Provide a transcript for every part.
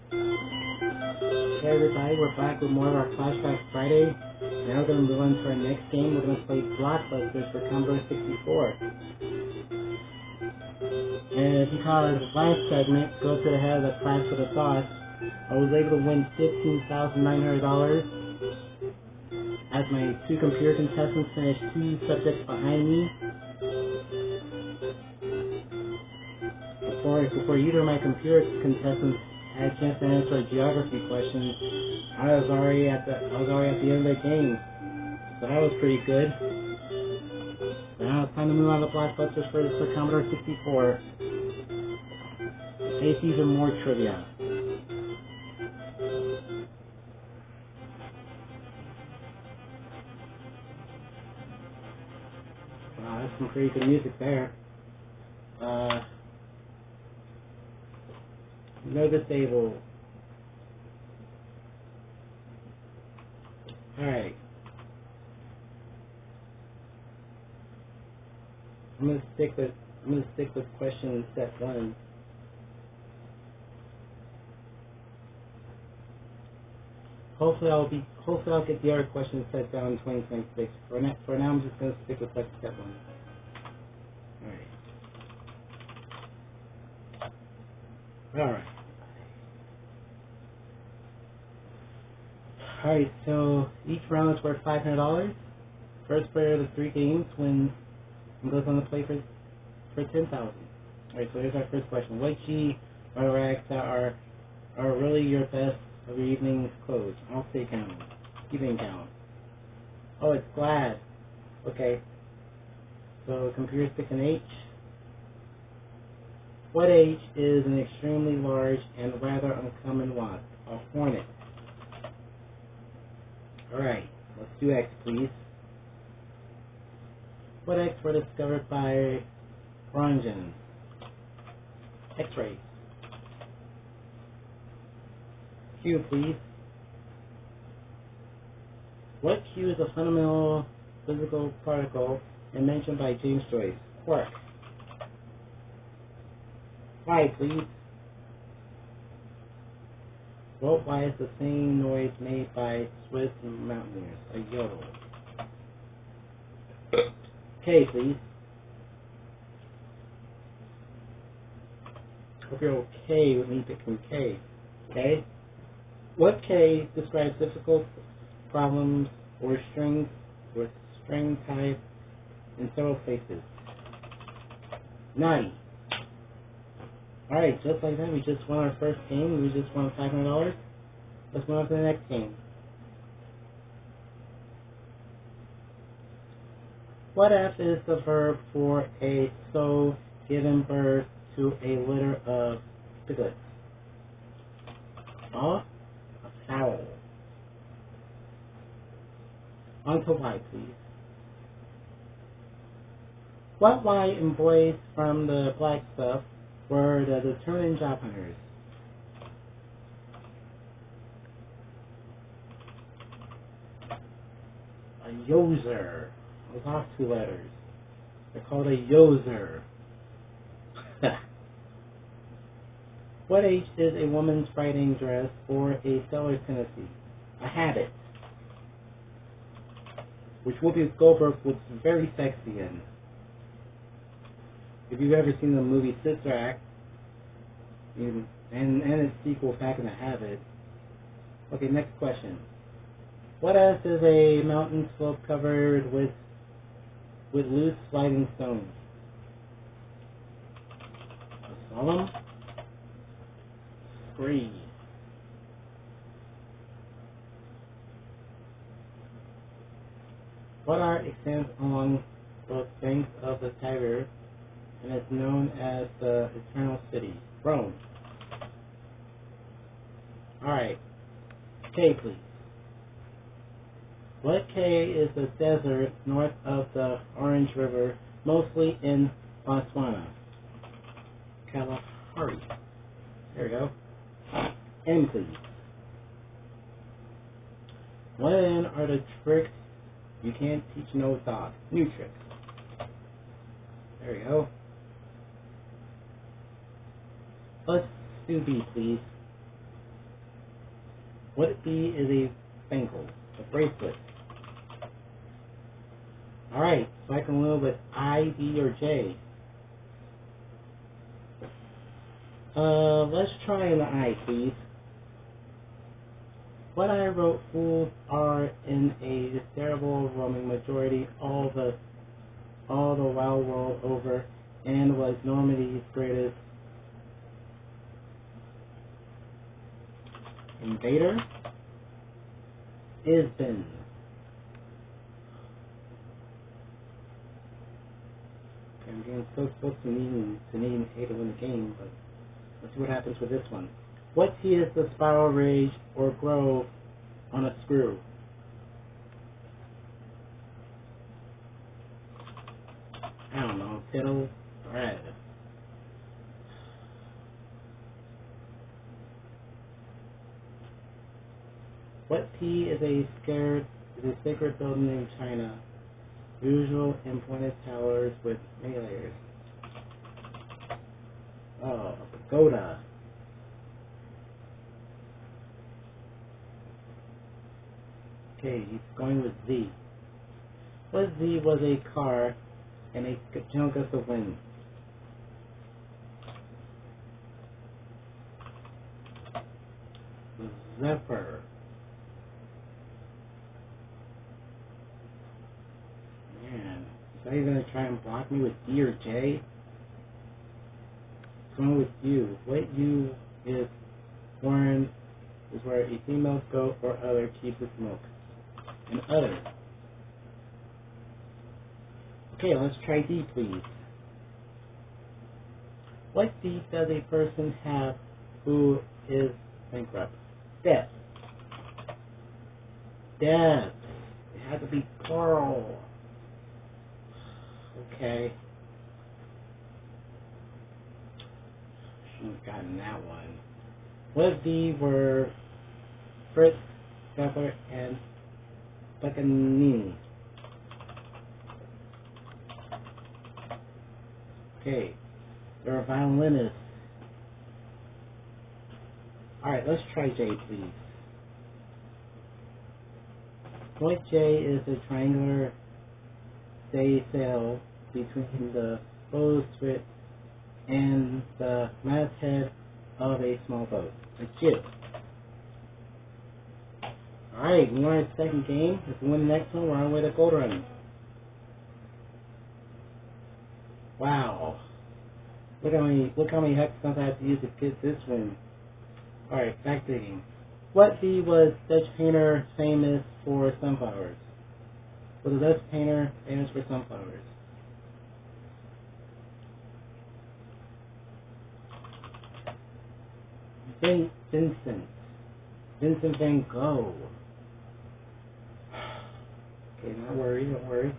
Hey everybody, we're back with more of our Flashback Friday. Now we're going to move on to our next game. We're going to play Blockbusters for Commodore 64. And if you caught the last segment, go to the head of the class for the sauce. I was able to win $15,900 as my two computer contestants finished two subjects behind me. Before either of my computer contestants had a chance to answer a geography question, I was already at the end of the game. So that was pretty good. So now it's time to move on to Blockbusters for Commodore 64. Face even more trivia. Wow, that's some pretty good music there. No disabled. Alright. I'm gonna stick with question set 1. Hopefully I'll get the other questions set down in 2026. For now I'm just gonna stick with question set 1. Alright. Alright, so each round is worth $500. First player of the 3 games wins and goes on to play for $10,000. Alright, so here's our first question. What G or rags that are really your best of your evening's clothes? I'll say gown. Evening gown. Oh, it's glad. Okay. So computer stick an H. What H is an extremely large and rather uncommon wasp? A hornet. Alright, let's do X, please. What X were discovered by Roentgen? X-rays. Q, please. What Q is a fundamental physical particle and mentioned by James Joyce? Quark. Y, please. What Y is the same noise made by Swiss mountaineers? A yodel. K, please. Hope you're okay with me picking K. Okay? What K describes difficult problems or strings with string type in several places? 9. Alright, just like that, we just won our first game. We just won $500. Let's move on to the next game. What F is the verb for a sow giving birth to a litter of piglets? A fowl. On to Y, please. What Y employees from the black stuff were the determined job hunters? A yoser. Those are 2 letters. They're called a yoser. What H is a woman's riding dress or a sailor's tendency? A habit. Which Whoopi Goldberg was very sexy in. If you've ever seen the movie Sister Act, and its sequel, Back in the Habit. Okay, next question. What S is a mountain slope covered with loose sliding stones? A solemn? Scree. What art extends along the banks of the Tiber and is known as the Eternal City? Rome. Alright. K, please. What K is the desert north of the Orange River, mostly in Botswana? Kalahari. There we go. N, please. What N are the tricks you can't teach no dog? New tricks. There we go. Let's do B, please. What B is a bangle? A bracelet. Alright, so I can win with I, B, or J. Let's try an I, please. What I wrote fools are in a terrible roaming majority all the wild world over, and was Normandy's greatest invader is Ben. I'm getting so close to needing A to win the game, but let's see what happens with this one. What T is the spiral ridge or grove on a screw? I don't know, tittle, thread. What P is a sacred building in China? Usual and pointed towers with many layers. Oh, a pagoda. Okay, he's going with Z. What Z was a car and a chunk of the wind? Zephyr. Man, so you're gonna try and block me with D or J? What's wrong with U? What U is where a female goat or other keeps its milk. And other. Okay, let's try D, please. What D does a person have who is bankrupt? Debt. Debt. It had to be plural. Okay. Shouldn't have gotten that one. What D were Fritz, Pepper, and Paganini? Okay. They're a violinist. Alright, let's try J, please. Point J is a triangular sail between the bowsprit and the masthead of a small boat. A jib. Alright, we won our second game. If we win the next one, we're on our way to Gold Run. Wow. Look how many hexagons I have to use to get this win. Alright, back to the game. What D was Dutch painter famous for sunflowers? Was a Dutch painter famous for sunflowers? Vincent van Gogh. Okay, don't worry.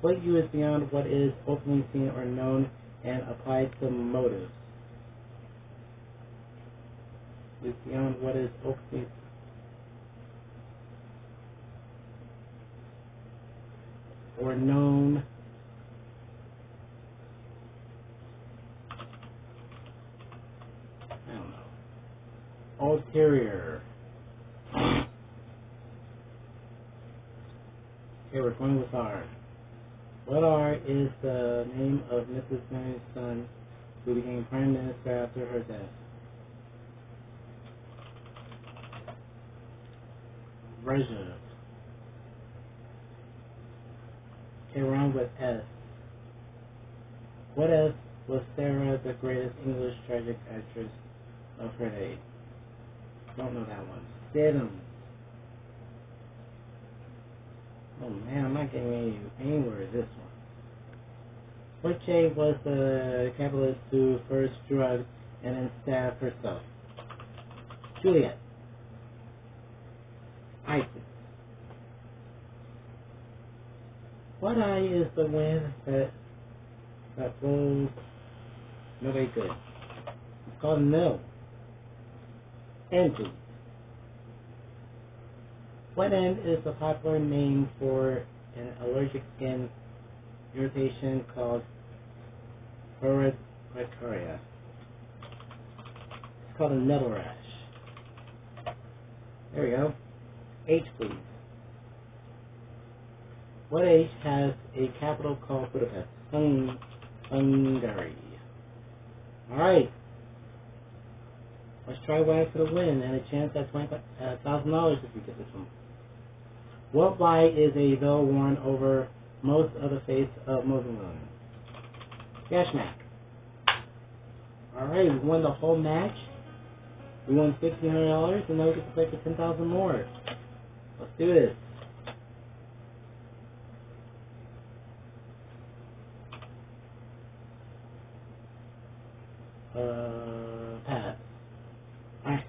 What U is beyond what is openly seen or known and applied to motives? Is beyond what is openly or known I don't know. Ulterior. Okay, we're going with R. What R is the name of Mrs. Mary's son who became Prime Minister after her death? Brezhnev. Okay, we're on with S. What S was Sarah the greatest English tragic actress of her day? Don't know that one. Stidham. Oh man, I'm not getting anywhere with this one. What J was the capitalist who first drugged and then stabbed herself? Juliet. Isis. What I is the wind that blows nobody good? It's called no. Angie. What N is the popular name for an allergic skin irritation called urticaria? It's called a nettle rash. There we go. H, please. What H has a capital called Budapest? Hungary. Alright. Let's try Y for the win and a chance at $1,000 if you get this one. What Y is a veil worn over most of the face of Muslim? Gashmak. Alright, we won the whole match. We won $1,500 and now we get to play for $10,000 more. Let's do this. Pass. Alright.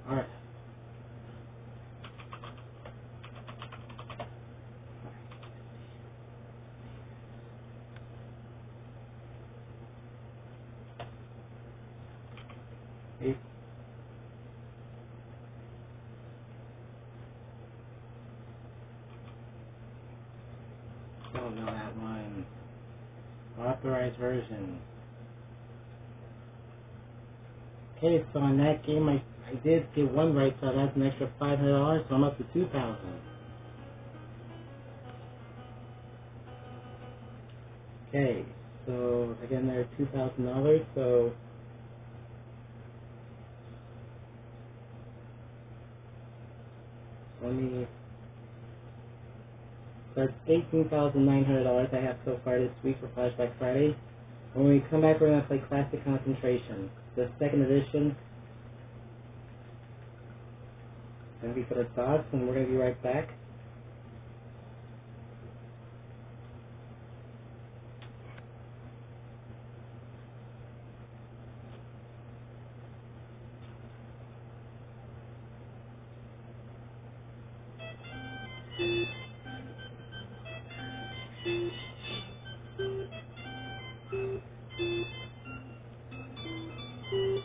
Alright. Don't know that one. Authorized version. Okay, so in that game I did get one right, so that's an extra $500, so I'm up to $2,000. Okay, so again there's $2,000, so that's $18,900 I have so far this week for Flashback Friday. When we come back, we're going to play Classic Concentration. The second edition. It's going to be for the thoughts, and we're going to be right back.